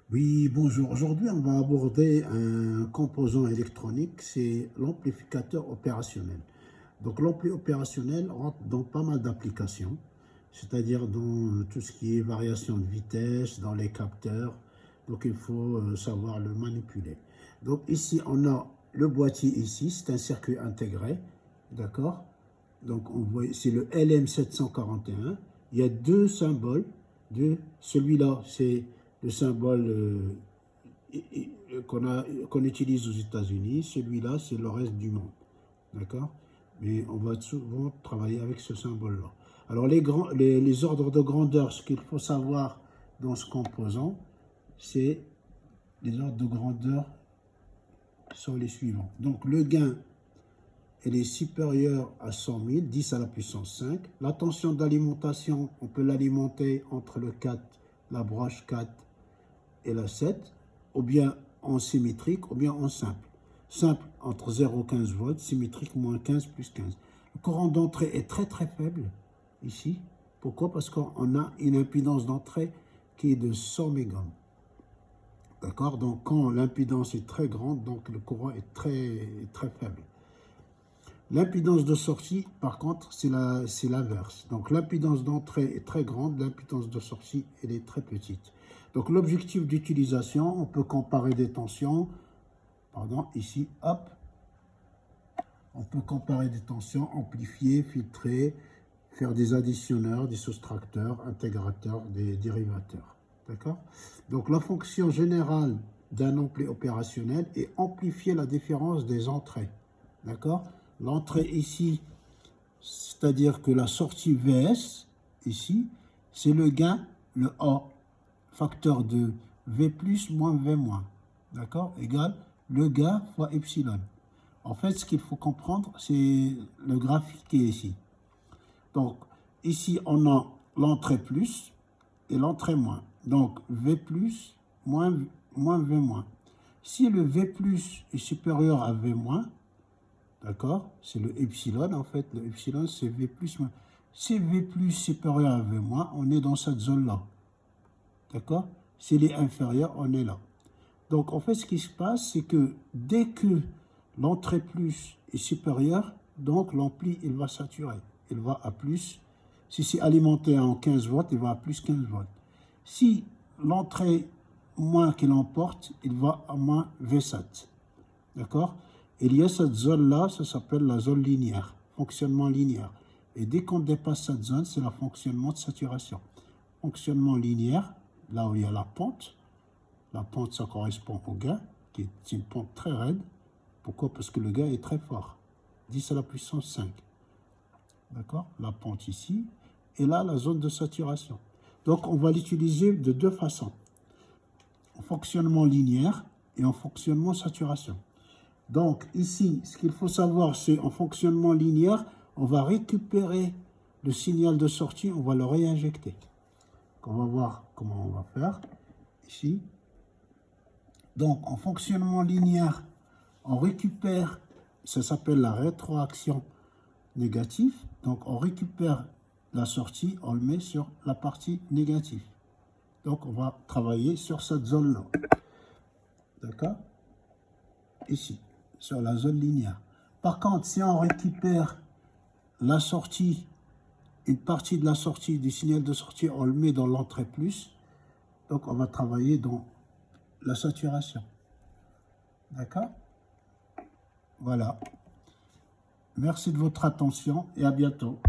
Oui, bonjour. Aujourd'hui, on va aborder un composant électronique, c'est l'amplificateur opérationnel. Donc, l'ampli opérationnel rentre dans pas mal d'applications, c'est-à-dire dans tout ce qui est variation de vitesse, dans les capteurs. Donc, il faut savoir le manipuler. Donc, ici, on a le boîtier ici, c'est un circuit intégré, d'accord? Donc, on voit, c'est le LM741. Il y a deux symboles. Celui-là, c'est le symbole qu'on utilise aux États-Unis. Celui-là, c'est le reste du monde. D'accord? Mais on va souvent travailler avec ce symbole-là. Alors, les ordres de grandeur, ce qu'il faut savoir dans ce composant, c'est les ordres de grandeur sont les suivants. Donc, le gain, elle est supérieure à 100 000, 10 à la puissance 5. La tension d'alimentation, on peut l'alimenter entre le 4, la broche 4 et la 7, ou bien en symétrique, ou bien en simple. Simple entre 0 et 15 volts, symétrique moins 15 plus 15. Le courant d'entrée est très très faible ici. Pourquoi? Parce qu'on a une impédance d'entrée qui est de 100 mégohms. D'accord? Donc quand l'impédance est très grande, donc le courant est très faible. L'impédance de sortie, par contre, c'est l'inverse. Donc l'impédance d'entrée est très grande, l'impédance de sortie, elle est très petite. Donc l'objectif d'utilisation, on peut comparer des tensions. Pardon, ici, hop. On peut comparer des tensions, amplifier, filtrer, faire des additionneurs, des soustracteurs, intégrateurs, des dérivateurs. D'accord? Donc la fonction générale d'un ampli opérationnel est amplifier la différence des entrées. D'accord? L'entrée ici, c'est-à-dire que la sortie VS, ici, c'est le gain, le A, facteur de V plus moins V moins, d'accord, égale le gain fois epsilon. En fait, ce qu'il faut comprendre, c'est le graphique qui est ici. Donc, ici, on a l'entrée plus et l'entrée moins. Donc, V plus moins V moins. Si le V plus est supérieur à V moins, d'accord? C'est le epsilon, en fait. Le epsilon, c'est V plus moins. Si V plus supérieur à V moins, on est dans cette zone-là. D'accord? S'il est inférieur, on est là. Donc, en fait, ce qui se passe, c'est que dès que l'entrée plus est supérieure, donc l'ampli, il va saturer. Il va à plus. Si c'est alimenté en 15 volts, il va à plus 15 volts. Si l'entrée moins qu'il emporte, il va à moins V7. D'accord? Il y a cette zone-là, ça s'appelle la zone linéaire, fonctionnement linéaire. Et dès qu'on dépasse cette zone, c'est le fonctionnement de saturation. Fonctionnement linéaire, là où il y a la pente, ça correspond au gain, qui est une pente très raide. Pourquoi? Parce que le gain est très fort, 10 à la puissance 5. D'accord? La pente ici, et là, la zone de saturation. Donc, on va l'utiliser de deux façons, en fonctionnement linéaire et en fonctionnement saturation. Donc ici, ce qu'il faut savoir, c'est en fonctionnement linéaire, on va récupérer le signal de sortie, on va le réinjecter. On va voir comment on va faire ici. Donc en fonctionnement linéaire, on récupère, ça s'appelle la rétroaction négative. Donc on récupère la sortie, on le met sur la partie négative. Donc on va travailler sur cette zone-là. D'accord? Ici, sur la zone linéaire. Par contre, si on récupère la sortie, une partie de la sortie, du signal de sortie, on le met dans l'entrée plus, donc on va travailler dans la saturation. D'accord? Voilà. Merci de votre attention et à bientôt.